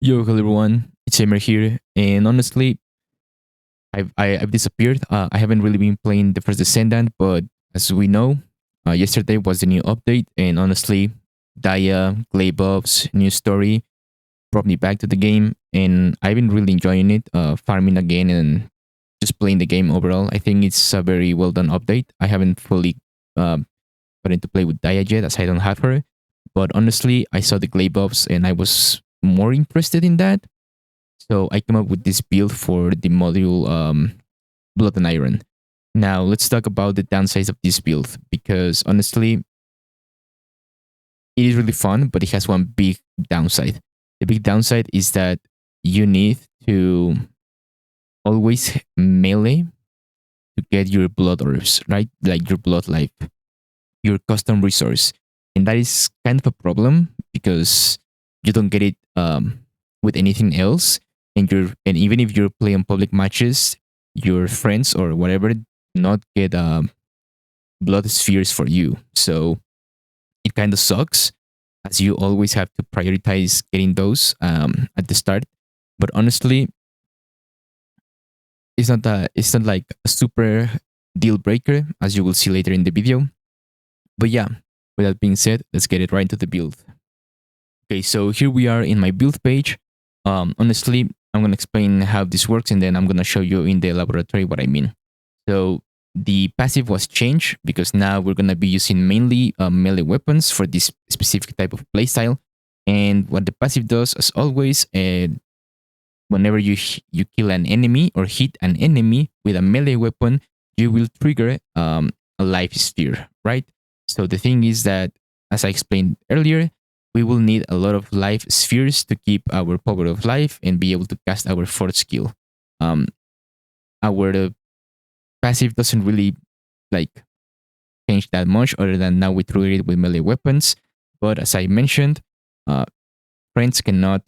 Yo, hello everyone. It's Emer here, and honestly, I've disappeared. I haven't really been playing the first Descendant, but as we know, yesterday was the new update, and honestly, Daya, Gley buffs, new story brought me back to the game, and I've been really enjoying it. Farming again and just playing the game overall. I think it's a very well done update. I haven't fully gotten to play with Daya yet, as I don't have her, but honestly, I saw the Gley buffs, and I was more interested in that. So I came up with this build for the module Blood and Iron. Now let's talk about the downsides of this build because honestly, it is really fun, but it has one big downside. The big downside is that you need to always melee to get your blood orbs, right? Like your blood life, your custom resource. And that is kind of a problem because you don't get it with anything else. And even if you're playing public matches, your friends or whatever not get blood spheres for you. So it kind of sucks as you always have to prioritize getting those at the start. But honestly, it's not like a super deal breaker as you will see later in the video. But yeah, with that being said, let's get it right into the build. Okay, so here we are in my build page. Honestly, I'm going to explain how this works and then I'm going to show you in the laboratory what I mean. So the passive was changed because now we're going to be using mainly melee weapons for this specific type of playstyle. And what the passive does, as always, whenever you kill an enemy or hit an enemy with a melee weapon, you will trigger a life sphere, right? So the thing is that, as I explained earlier, we will need a lot of life spheres to keep our power of life and be able to cast our fourth skill. Our passive doesn't really like change that much other than now we trigger it with melee weapons. But as I mentioned, friends cannot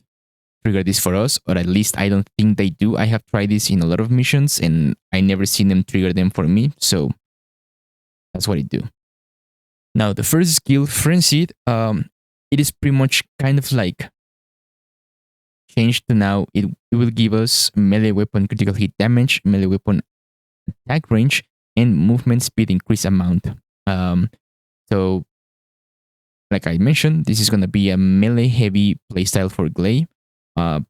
trigger this for us, or at least I don't think they do. I have tried this in a lot of missions and I never seen them trigger them for me. So that's what it do. Now the first skill, Frenzied, it is pretty much kind of like changed to now it will give us melee weapon critical hit damage, melee weapon attack range, and movement speed increase amount. So like I mentioned, this is gonna be a melee heavy playstyle for Gley. So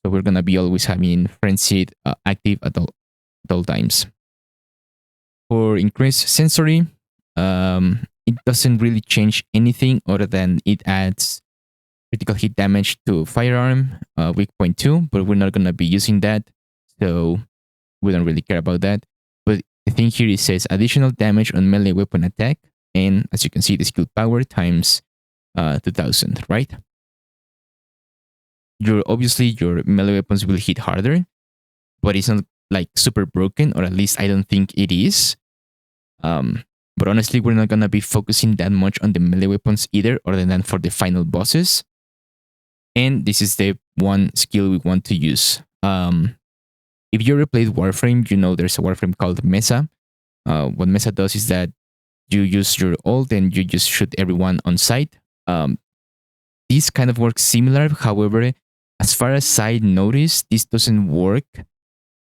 we're gonna be always having Frenzied active at all times. For increased sensory, it doesn't really change anything other than it adds critical hit damage to firearm, weak point 2, but we're not going to be using that, so we don't really care about that. But the thing here, it says additional damage on melee weapon attack, and as you can see, the skill power times 2000, right? Obviously your melee weapons will hit harder, but it's not like super broken, or at least I don't think it is. But honestly, we're not going to be focusing that much on the melee weapons either, other than for the final bosses. And this is the one skill we want to use. If you ever played Warframe, you know there's a Warframe called Mesa. What Mesa does is that you use your ult and you just shoot everyone on sight. This kind of works similar. However, as far as I noticed, this doesn't work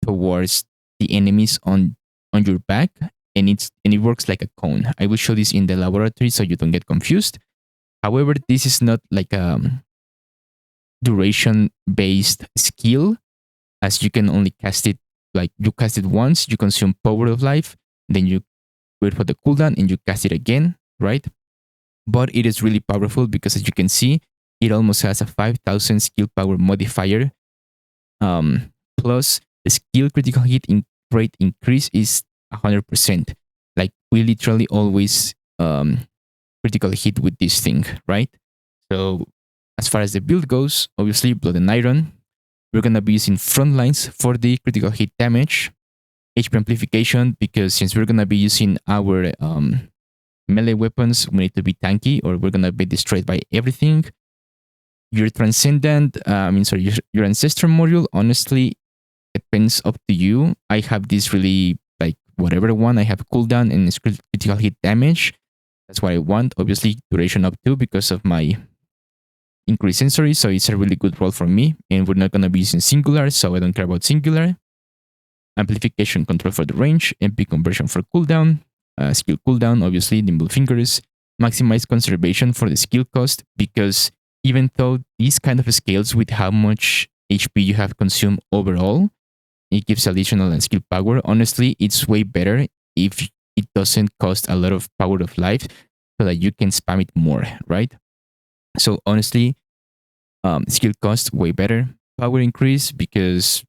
towards the enemies on your back. And it works like a cone. I will show this in the laboratory so you don't get confused. However, this is not like a duration based skill, as you can only cast it, like you cast it once, you consume power of life, then you wait for the cooldown and you cast it again, right? But it is really powerful because, as you can see, it almost has a 5000 skill power modifier. Plus the skill critical hit rate increase is 100%. Like we literally always critical hit with this thing, right? So as far as the build goes, obviously Blood and Iron, we're gonna be using front lines for the critical hit damage, HP amplification, because since we're gonna be using our melee weapons, we need to be tanky or we're gonna be destroyed by everything. Your Transcendant, your Ancestor module, honestly, depends up to you. I have this really like whatever one. I have cooldown and critical hit damage. That's what I want. Obviously, duration up to because of my increased sensory, so it's a really good role for me. And we're not going to be using singular, so I don't care about singular. Amplification control for the range, MP conversion for cooldown, skill cooldown, obviously, nimble fingers, maximize conservation for the skill cost, because even though these kind of scales with how much HP you have consumed overall, it gives additional skill power. Honestly, it's way better if it doesn't cost a lot of power of life so that you can spam it more, right? So honestly, skill cost way better. Power increase because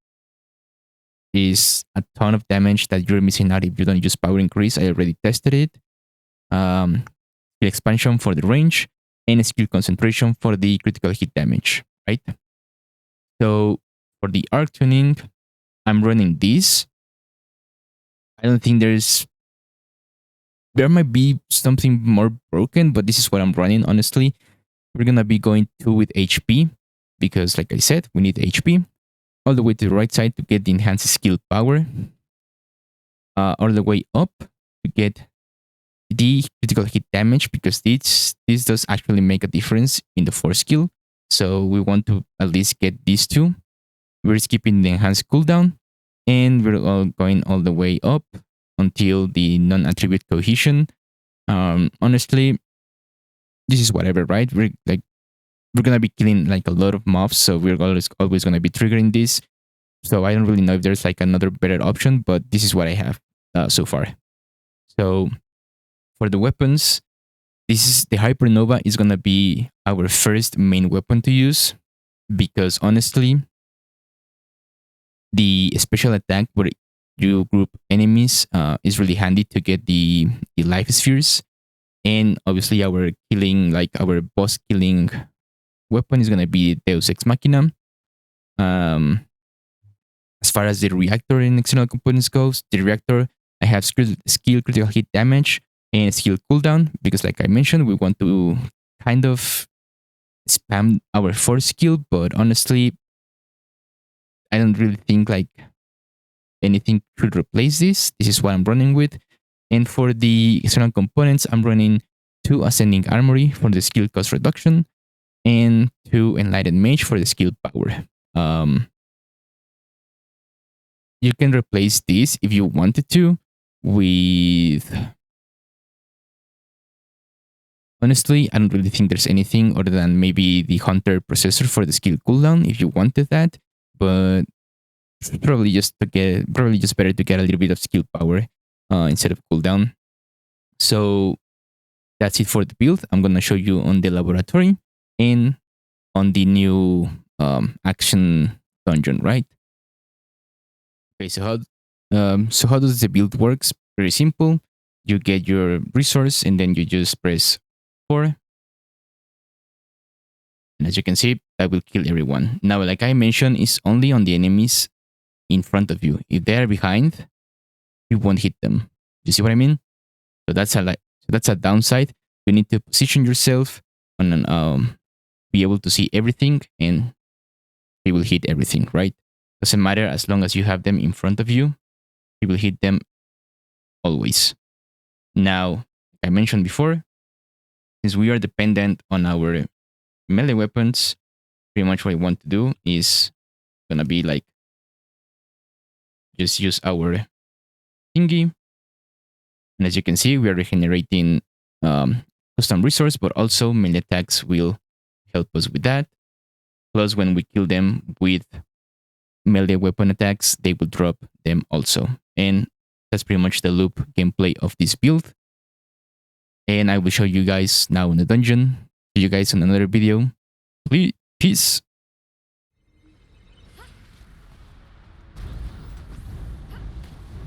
is a ton of damage that you're missing out if you don't use power increase. I already tested it. Skill expansion for the range and skill concentration for the critical hit damage, right? So for the arc tuning, I'm running this. I don't think there might be something more broken, but this is what I'm running, honestly. We're gonna be going 2 with HP because, like I said, we need HP. All the way to the right side to get the enhanced skill power. All the way up to get the critical hit damage, because this does actually make a difference in the 4 skill. So we want to at least get these two. We're skipping the enhanced cooldown, and we're all going all the way up until the non-attribute cohesion. Honestly, this is whatever, right? We're gonna be killing like a lot of mobs, so we're always gonna be triggering this. So I don't really know if there's like another better option, but this is what I have so far. So for the weapons, this is the Hypernova is gonna be our first main weapon to use, because honestly, the special attack where you group enemies is really handy to get the life spheres. And obviously our boss killing weapon is gonna be Deus Ex Machina. As far as the reactor and external components goes, the reactor, I have skill critical hit damage and skill cooldown, because like I mentioned, we want to kind of spam our 4 skill, but honestly, I don't really think like anything should replace this. This is what I'm running with. And for the external components, I'm running 2 Ascending Armory for the skill cost reduction and 2 Enlightened Mage for the skill power. You can replace this if you wanted to with... Honestly, I don't really think there's anything other than maybe the Hunter processor for the skill cooldown if you wanted that, but probably just better to get a little bit of skill power instead of cooldown. So that's it for the build. I'm gonna show you on the laboratory and on the new action dungeon, right? Okay, so how does the build works? Very simple. You get your resource and then you just press 4. And as you can see, that will kill everyone. Now, like I mentioned, it's only on the enemies in front of you. If they're behind, you won't hit them. You see what I mean? So that's a downside. You need to position yourself on an be able to see everything, and you will hit everything, right? Doesn't matter, as long as you have them in front of you, you will hit them always. Now, like I mentioned before, since we are dependent on our melee weapons, pretty much what I want to do is gonna be like just use our thingy. And as you can see, we are regenerating custom resource, but also melee attacks will help us with that. Plus, when we kill them with melee weapon attacks, they will drop them also. And that's pretty much the loop gameplay of this build. And I will show you guys now in the dungeon. See you guys in another video. Please, peace.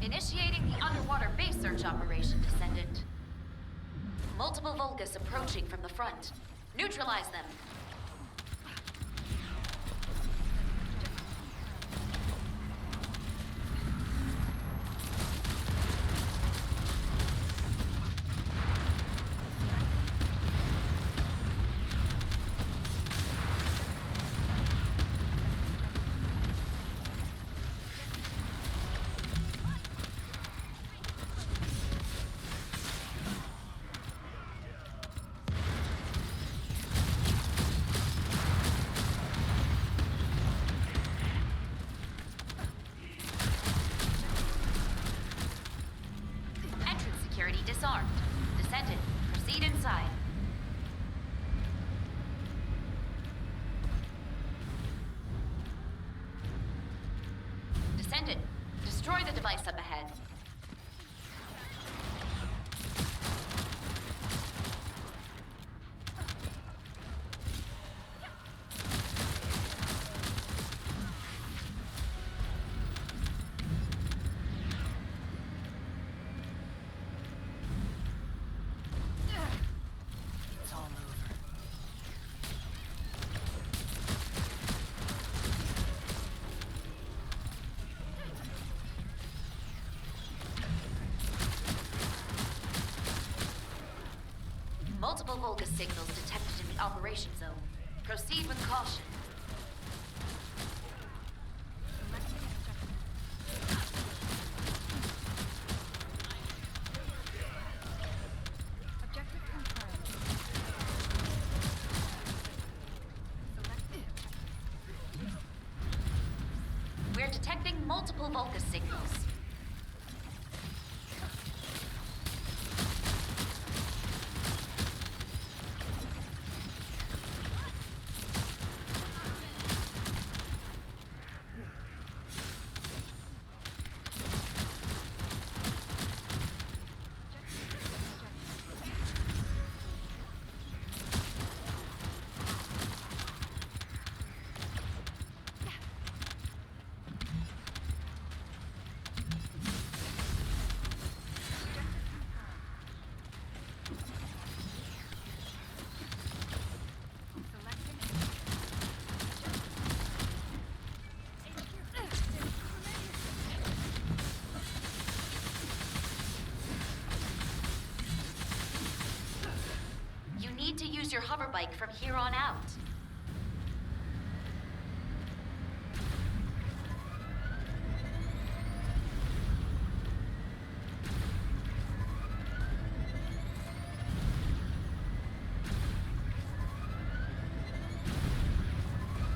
Initiating the underwater base search operation, Descendant. Multiple Vulgus approaching from the front. Neutralize them. disarmed. Descendant, proceed inside. Descendant, destroy the device up ahead. It's all over. Multiple Vulgus signals detected in the operation zone. Proceed with caution. Objective confirmed. We're detecting multiple Vulgus signals. You need to use your hover bike from here on out.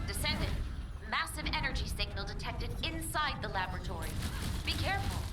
Descendant, massive energy signal detected inside the laboratory. Be careful.